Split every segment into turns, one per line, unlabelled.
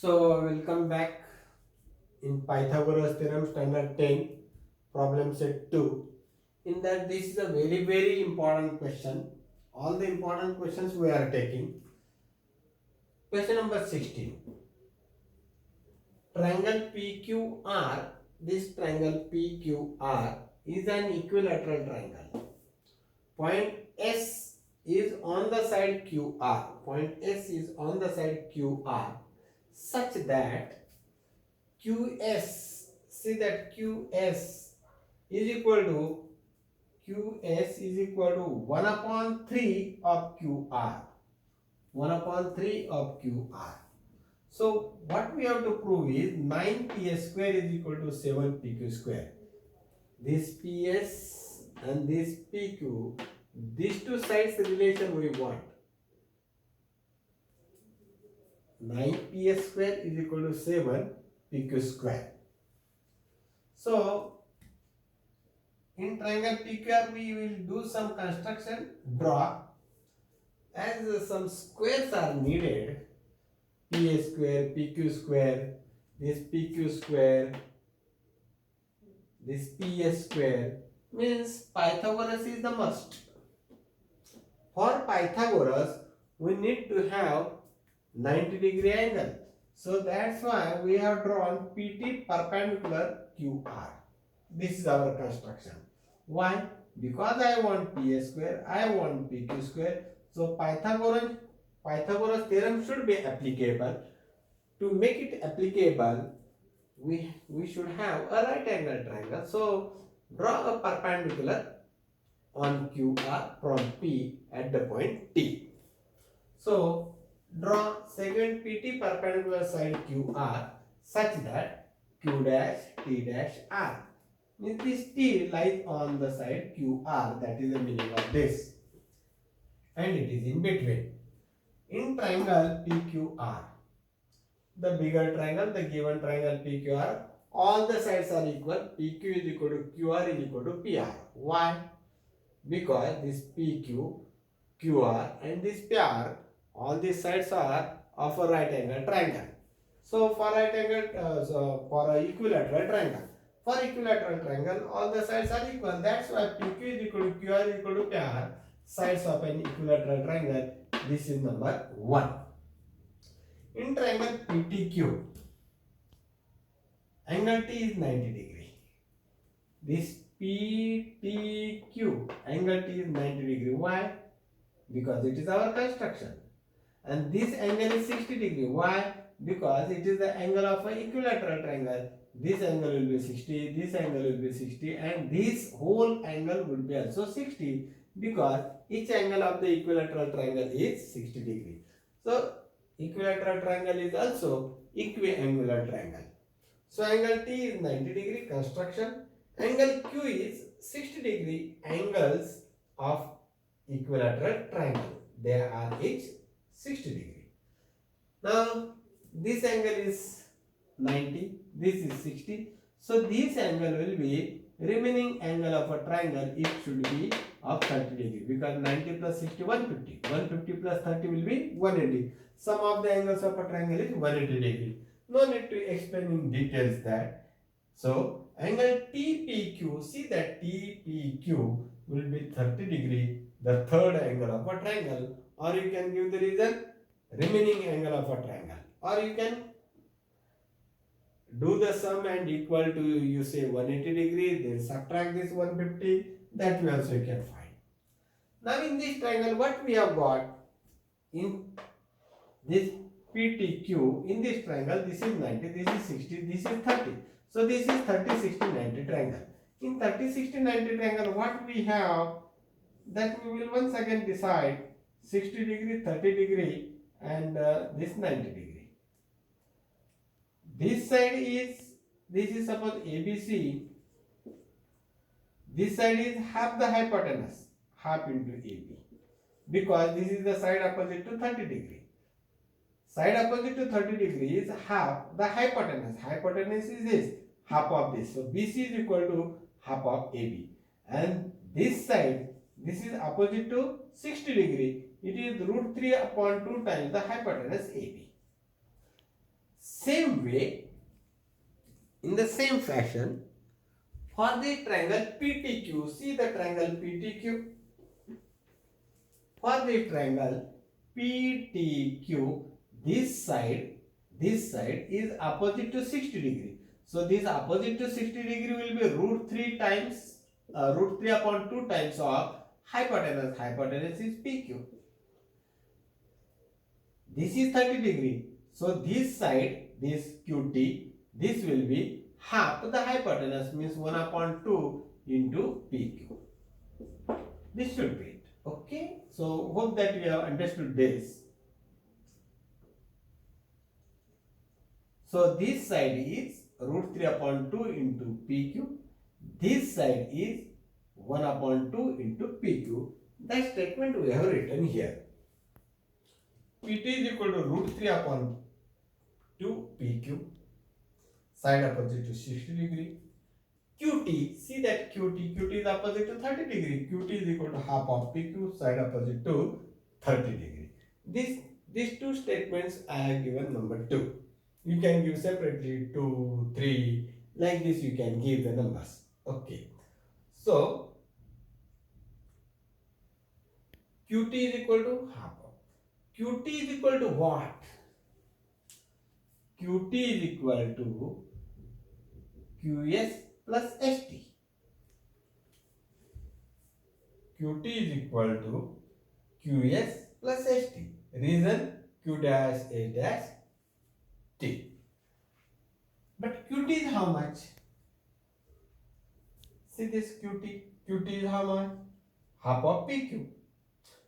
So welcome back in Pythagoras theorem standard 10 problem set 2. In that this is a very important question. All the important questions we are taking. Question number 16. Triangle PQR. This triangle PQR is an equilateral triangle. Point S is on the side QR. Point S is on the side QR such that QS, see that QS is equal to 1 upon 3 of QR. 1 upon 3 of QR. So what we have to prove is 9PS square is equal to 7PQ square. This PS and this PQ, these two sides relation we want. 9PS square is equal to 7PQ square. So in triangle PQR we will do some construction, draw. As some squares are needed, PA square, PQ square, this PQ square, this PS square, means Pythagoras is the must. For Pythagoras, we need to have 90-degree angle. So that's why we have drawn PT perpendicular QR. This is our construction. Why? Because I want PS square, I want PQ square. So Pythagoras theorem should be applicable. To make it applicable, we should have a right angle triangle. So draw a perpendicular on QR from P at the point T. So draw segment PT perpendicular side QR such that Q dash T dash R. Means this T lies on the side QR, that is the meaning of this, and it is in between. In triangle PQR, the bigger triangle, the given triangle PQR, all the sides are equal. PQ is equal to QR is equal to PR. Why? Because this PQ, QR and this PR, all these sides are of a right angle triangle. So for right angle, for a equilateral triangle. For equilateral triangle, all the sides are equal. That's why PQ is equal to QR is equal to PR. Sides of an equilateral triangle. This is number 1. In triangle PTQ, angle T is 90 degree. This PTQ, angle T is 90 degree. Why? Because it is our construction. And this angle is 60 degree. Why? Because it is the angle of an equilateral triangle. This angle will be 60, this angle will be 60, and this whole angle will be also 60, because each angle of the equilateral triangle is 60 degree. So equilateral triangle is also equiangular triangle. So angle T is 90 degree construction. Angle Q is 60 degree angles of equilateral triangle. They are each 60 degree. Now this angle is 90, this is 60. So this angle will be remaining angle of a triangle. It should be of 30 degree, because 90 plus 60 150. 150 plus 30 will be 180. Sum of the angles of a triangle is 180 degree. No need to explain in details that. So angle TPQ, see that TPQ will be 30 degree, the third angle of a triangle, or you can give the reason remaining angle of a triangle, or you can do the sum and equal to, you say 180 degree, then subtract this 150, that way also you can find. Now in this triangle, what we have got in this PTQ, in this triangle, this is 90, this is 60, this is 30. So this is 30, 60, 90 triangle. In 30, 60, 90 triangle, what we have, that we will once again decide 60 degree, 30 degree, and this 90 degree. This side is, this is suppose ABC. This side is half the hypotenuse, half into AB, because this is the side opposite to 30 degree. Side opposite to 30 degree is half the hypotenuse. Hypotenuse is this, half of this. So BC is equal to half of AB. And this side, this is opposite to 60 degree. It is root 3 upon 2 times the hypotenuse AB. way, in the same fashion, for the triangle PTQ, see the triangle PTQ. For the triangle PTQ, this side is opposite to 60 degree. So this opposite to 60 degree will be root 3 times root 3 upon 2 times of hypotenuse. Hypotenuse is PQ. This is 30 degree. So this side, this QT, this will be half the hypotenuse, means 1 upon 2 into PQ. This should be it. Okay. So hope that you have understood this. So this side is root 3 upon 2 into PQ. This side is 1 upon 2 into PQ. That statement we have written here. PT is equal to root 3 upon 2 PQ. Side opposite to 60 degree. QT, see that QT is opposite to 30 degree. QT is equal to half of PQ, side opposite to 30 degree. These two statements I have given number 2. You can give separately 2, 3, like this you can give the numbers. Okay. So, QT is equal to half of. QT is equal to what? QT is equal to QS plus ST. QT is equal to QS plus ST. Reason Q dash A dash T. But QT is how much? See this QT. QT is how much? Half of PQ.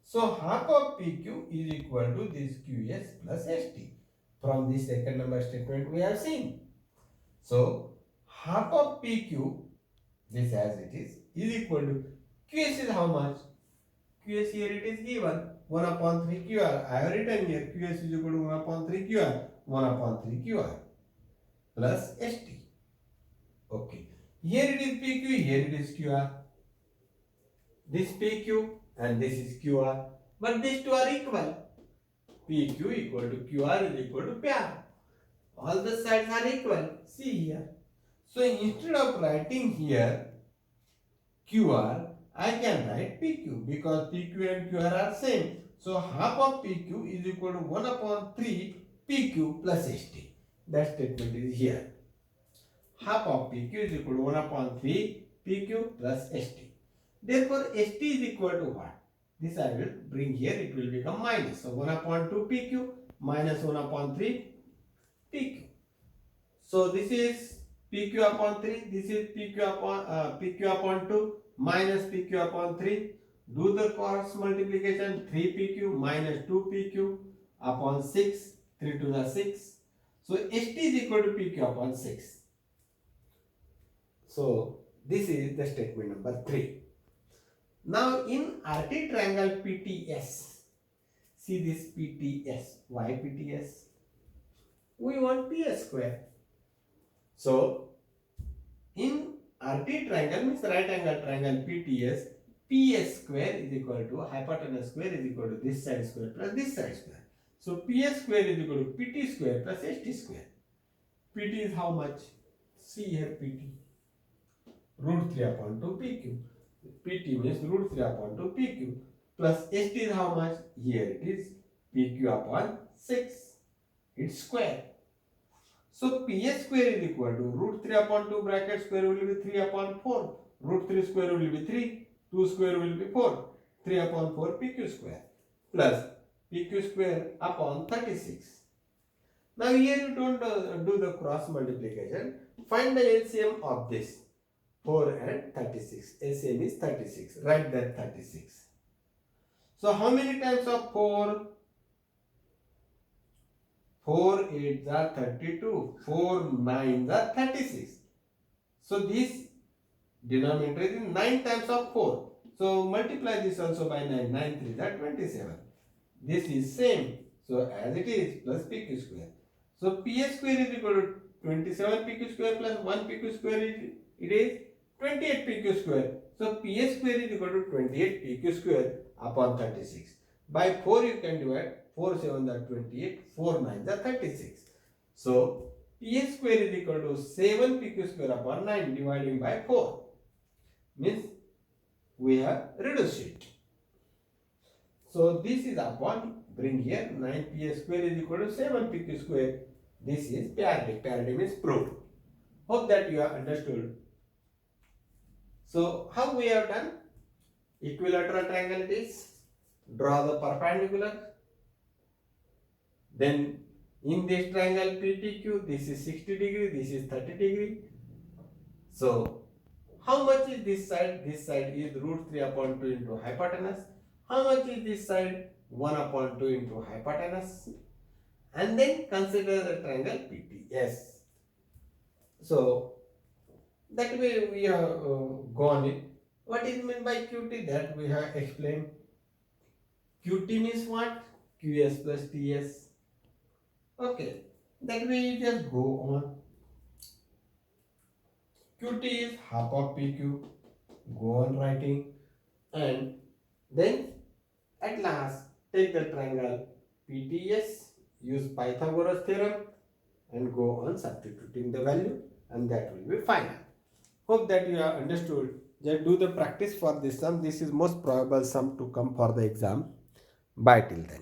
So half of PQ is equal to this QS plus ST. From this second number statement we have seen. So half of PQ, this as it is equal to QS is how much? QS here it is given 1 upon 3 QR. I have written here QS is equal to 1 upon 3 QR. 1 upon 3 QR plus ST. Okay. Here it is PQ, here it is QR. This PQ and this is QR. But these two are equal. PQ equal to QR is equal to PR. All the sides are equal. See here. So instead of writing here QR, I can write PQ because PQ and QR are same. So half of PQ is equal to 1 upon 3 PQ plus ST. That statement is here. Half of PQ is equal to 1 upon 3 PQ plus ST. Therefore, ST is equal to what? This I will bring here, it will become minus. So 1 upon 2 PQ minus 1 upon 3 PQ. So this is PQ upon 3, this is PQ upon 2 minus PQ upon 3. Do the cross multiplication, 3 PQ minus 2 PQ upon 6, 3 to the 6. So ST is equal to PQ upon 6. So this is the statement number 3. Now in RT triangle PTS, see this PTS, why PTS? We want PS square. So in RT triangle means right angle triangle PTS, PS square is equal to hypotenuse square is equal to this side square plus this side square. So PS square is equal to PT square plus ST square. PT is how much? See here PT. Root 3 upon 2 PQ. PT means root 3 upon 2 PQ plus ST is how much? Here it is PQ upon 6. It's square. So PS square is equal to root 3 upon 2 bracket square will be 3 upon 4. Root 3 square will be 3. 2 square will be 4. 3 upon 4 PQ square plus PQ square upon 36. Now here you don't do the cross multiplication. Find the LCM of this. 4 and 36. LCM is 36. Write that 36. So how many times of 4? 4 8s are 32. 4 9s are 36. So this denominator is 9 times of 4. So multiply this also by 9. 9 3s are 27. This is same. So as it is plus PQ square. So PS square is equal to 27 PQ square plus 1 PQ square it is 28 PQ square. So PS square is equal to 28 PQ square upon 36. By 4 you can divide. 4 7 are 28. 4 9 are 36. So PS square is equal to 7 PQ square upon 9 dividing by 4. Means we have reduced it. So this is upon, bring here 9 PS square is equal to 7 PQ square. This is parity. Parity means proved. Hope that you have understood. So how we have done? Equilateral triangle it is. Draw the perpendicular. Then in this triangle PTQ, this is 60 degree, this is 30 degree. So how much is this side? This side is root 3 upon 2 into hypotenuse. How much is this side? 1 upon 2 into hypotenuse. And then consider the triangle PTS. So that way we have gone in. What is meant by QT? That we have explained. QT means what? QS plus TS. Okay, that way you just go on. QT is half of PQ. Go on writing, and then at last take the triangle PTS. Use Pythagoras theorem and go on substituting the value, and that will be final. Hope that you have understood. Just do the practice for this sum. This is most probable sum to come for the exam. Bye till then.